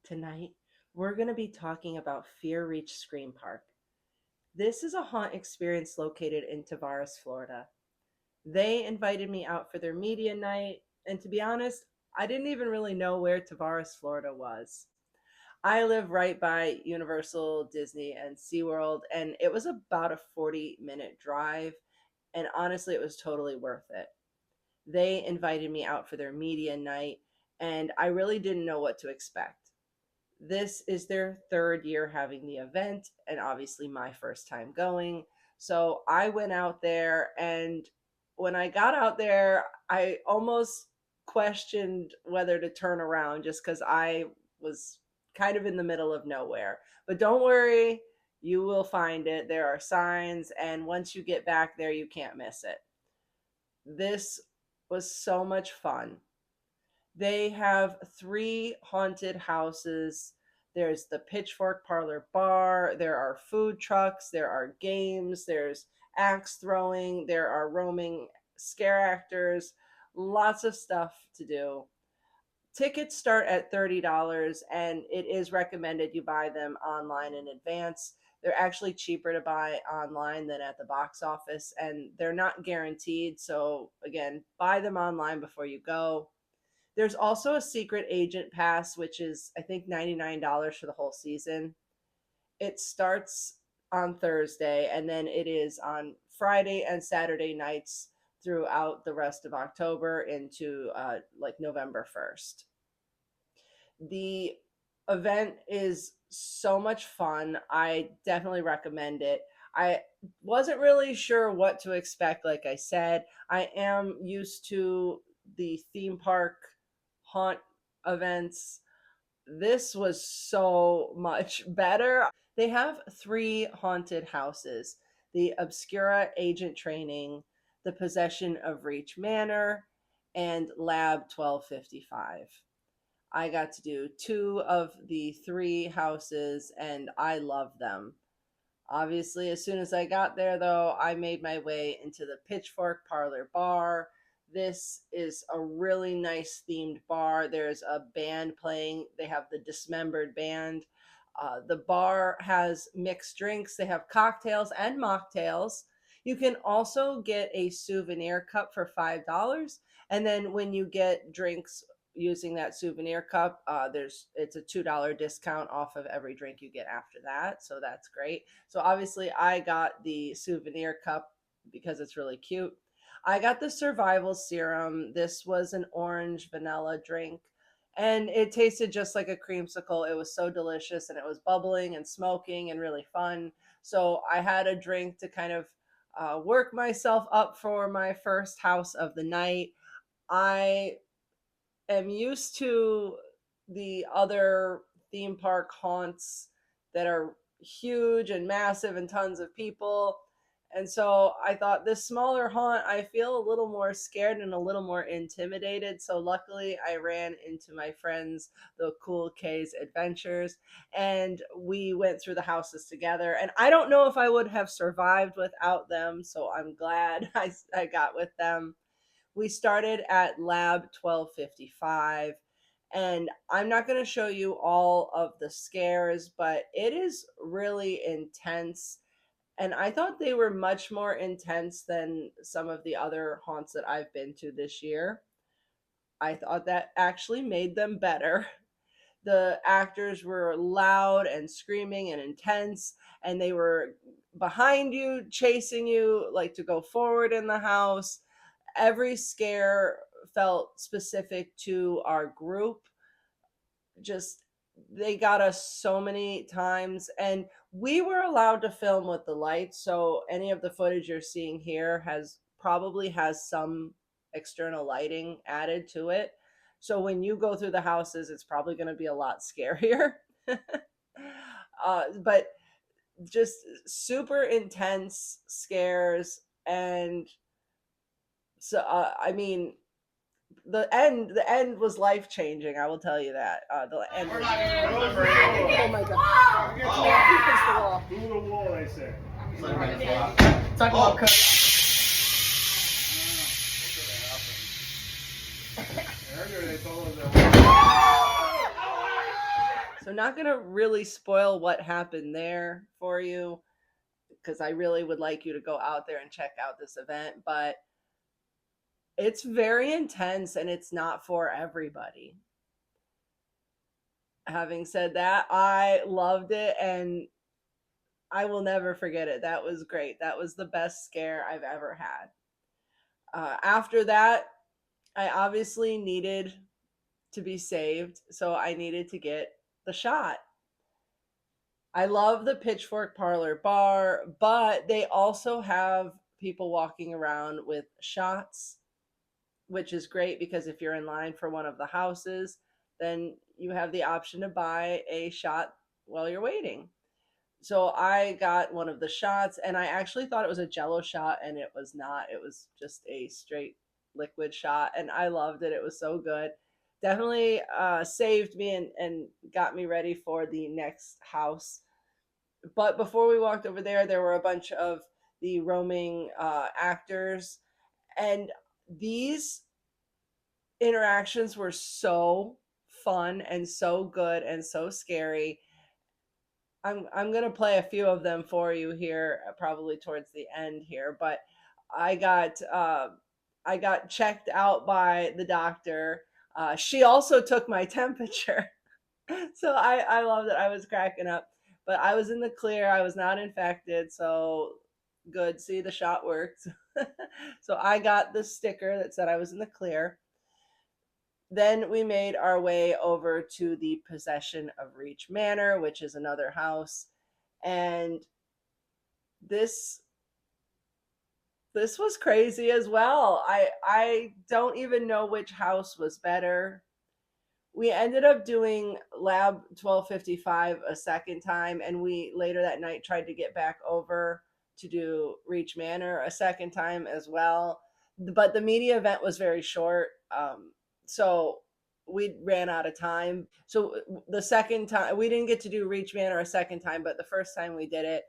Tonight, we're going to be talking about Fear Reach Scream Park. This is a haunt experience located in Tavares, Florida. They invited me out for their media night, and to be honest, I didn't even really know where Tavares, Florida was. I live right by Universal, Disney, and SeaWorld, and it was about a 40-minute drive, and honestly, it was totally worth it. They invited me out for their media night, and I really didn't know what to expect. This is their third year having the event, and obviously my first time going. So I went out there, and when I got out there, I almost questioned whether to turn around just because I was kind of in the middle of nowhere. But don't worry, you will find it. There are signs, and once you get back there, you can't miss it. This was so much fun. They have three haunted houses. There's the Pitchfork Parlor Bar. There are food trucks. There are games. There's axe throwing. There are roaming scare actors. Lots of stuff to do. Tickets start at $30, and it is recommended you buy them online in advance. They're actually cheaper to buy online than at the box office, and they're not guaranteed. So, again, buy them online before you go. There's also a secret agent pass, which is, I think, $99 for the whole season. It starts on Thursday, and then it is on Friday and Saturday nights throughout the rest of October into like November 1st. The event is so much fun. I definitely recommend it. I wasn't really sure what to expect, like I said. I am used to the theme park haunt events. This was so much better. They have three haunted houses: the Obscura Agent Training, the Possession of Reach Manor, and Lab 1255. I got to do two of the three houses and I love them. Obviously, as soon as I got there, though, I made my way into the Pitchfork Parlor Bar. This is a really nice themed bar. There's a band playing, they have the Dismembered Band. The bar has mixed drinks, they have cocktails and mocktails. You can also get a souvenir cup for $5. And then when you get drinks using that souvenir cup, it's a $2 discount off of every drink you get after that, so that's great. So obviously I got the souvenir cup because it's really cute. I got the survival serum. This was an orange vanilla drink, and it tasted just like a creamsicle. It was so delicious, and it was bubbling and smoking and really fun. So I had a drink to kind of work myself up for my first house of the night. I am used to the other theme park haunts that are huge and massive and tons of people. And so I thought this smaller haunt, I feel a little more scared and a little more intimidated. So luckily, I ran into my friends, the Cool K's Adventures, and we went through the houses together. And I don't know if I would have survived without them. So I'm glad I got with them. We started at Lab 1255, and I'm not going to show you all of the scares, but it is really intense. And I thought they were much more intense than some of the other haunts that I've been to this year. I thought that actually made them better. The actors were loud and screaming and intense, and they were behind you, chasing you, like to go forward in the house. Every scare felt specific to our group. Just, they got us so many times, and we were allowed to film with the lights, so any of the footage you're seeing here has some external lighting added to it. So when you go through the houses, it's probably going to be a lot scarier. But just super intense scares. And so I mean, the end was life changing. I will tell you that. The end. We're not even remembering. Oh my god! Through the wall, they say. Talk about cut. Earlier they told us that. So not going to really spoil what happened there for you, because I really would like you to go out there and check out this event, but it's very intense and it's not for everybody. Having said that, I loved it and I will never forget it. That was great. That was the best scare I've ever had. After that, I obviously needed to be saved, so I needed to get the shot. I love the Pitchfork Parlor Bar, but they also have people walking around with shots, which is great because if you're in line for one of the houses, then you have the option to buy a shot while you're waiting. So I got one of the shots and I actually thought it was a jello shot and it was not. It was just a straight liquid shot and I loved it. It was so good. Definitely saved me and got me ready for the next house. But before we walked over there were a bunch of the roaming actors, and these interactions were so fun and so good and so scary. I'm gonna play a few of them for you here, probably towards the end here. But I got uh, I got checked out by the doctor. She also took my temperature, so I loved it. I was cracking up, but I was in the clear. I was not infected, so good. See, the shot worked. So I got the sticker that said I was in the clear. Then we made our way over to the possession of Reach Manor, which is another house. And this this was crazy as well. I don't even know which house was better. We ended up doing Lab 1255 a second time, and we later that night tried to get back over to do Reach Manor a second time as well. But the media event was very short, so we ran out of time. So the second time we didn't get to do Reach Manor a second time, but the first time we did it,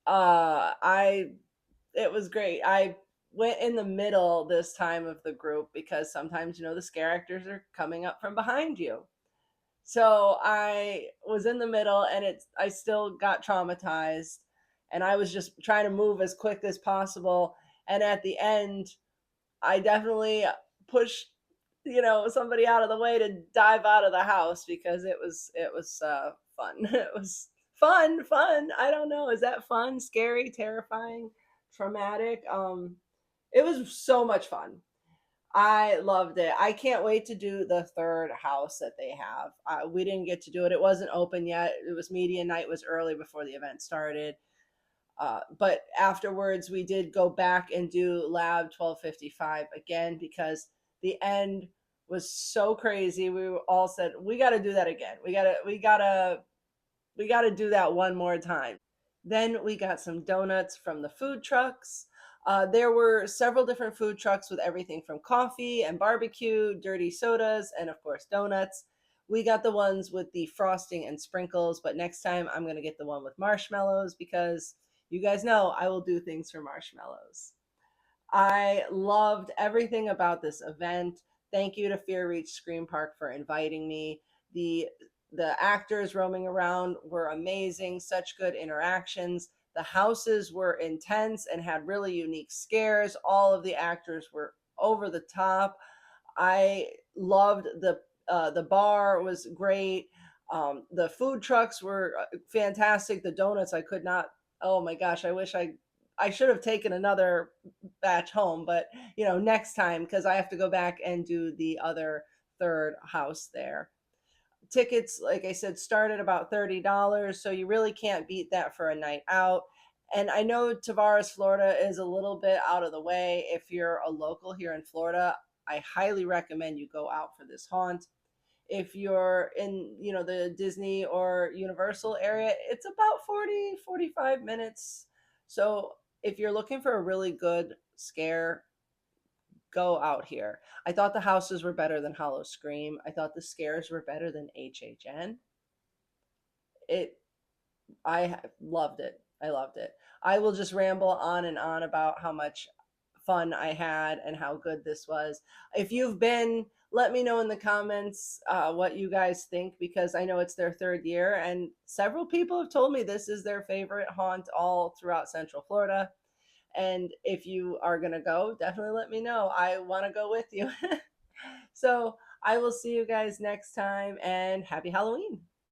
I it was great. I went in the middle this time of the group because sometimes the scare actors are coming up from behind you. So I was in the middle and I still got traumatized and I was just trying to move as quick as possible, and at the end I definitely pushed somebody out of the way to dive out of the house because it was fun. It was fun. I don't know, is that fun, scary, terrifying, traumatic? It was so much fun. I loved it. I can't wait to do the third house that they have. We didn't get to do it. It wasn't open yet. It was media night, was early before the event started. But afterwards, we did go back and do Lab 1255 again because the end was so crazy. We all said we got to do that again. We got to do that one more time. Then we got some donuts from the food trucks. There were several different food trucks with everything from coffee and barbecue, dirty sodas, and of course, donuts. We got the ones with the frosting and sprinkles, but next time I'm going to get the one with marshmallows because you guys know I will do things for marshmallows. I loved everything about this event. Thank you to Fear Reach Scream Park for inviting me. The actors roaming around were amazing, such good interactions. The houses were intense and had really unique scares. All of the actors were over the top. I loved the bar was great. The food trucks were fantastic. The donuts I could not. Oh my gosh! I wish I should have taken another batch home, but next time because I have to go back and do the other third house there. Tickets, like I said, start at about $30, so you really can't beat that for a night out. And I know Tavares, Florida is a little bit out of the way. If you're a local here in Florida, I highly recommend you go out for this haunt. If you're in, the Disney or Universal area, it's about 40-45 minutes. So if you're looking for a really good scare, go out here. I thought the houses were better than Hollow Scream. I thought the scares were better than HHN. It I loved it. I loved it. I will just ramble on and on about how much fun I had and how good this was. If you've been let me know in the comments what you guys think, because I know it's their third year and several people have told me this is their favorite haunt all throughout Central Florida. And if you are going to go, definitely let me know. I want to go with you. So I will see you guys next time, and happy Halloween.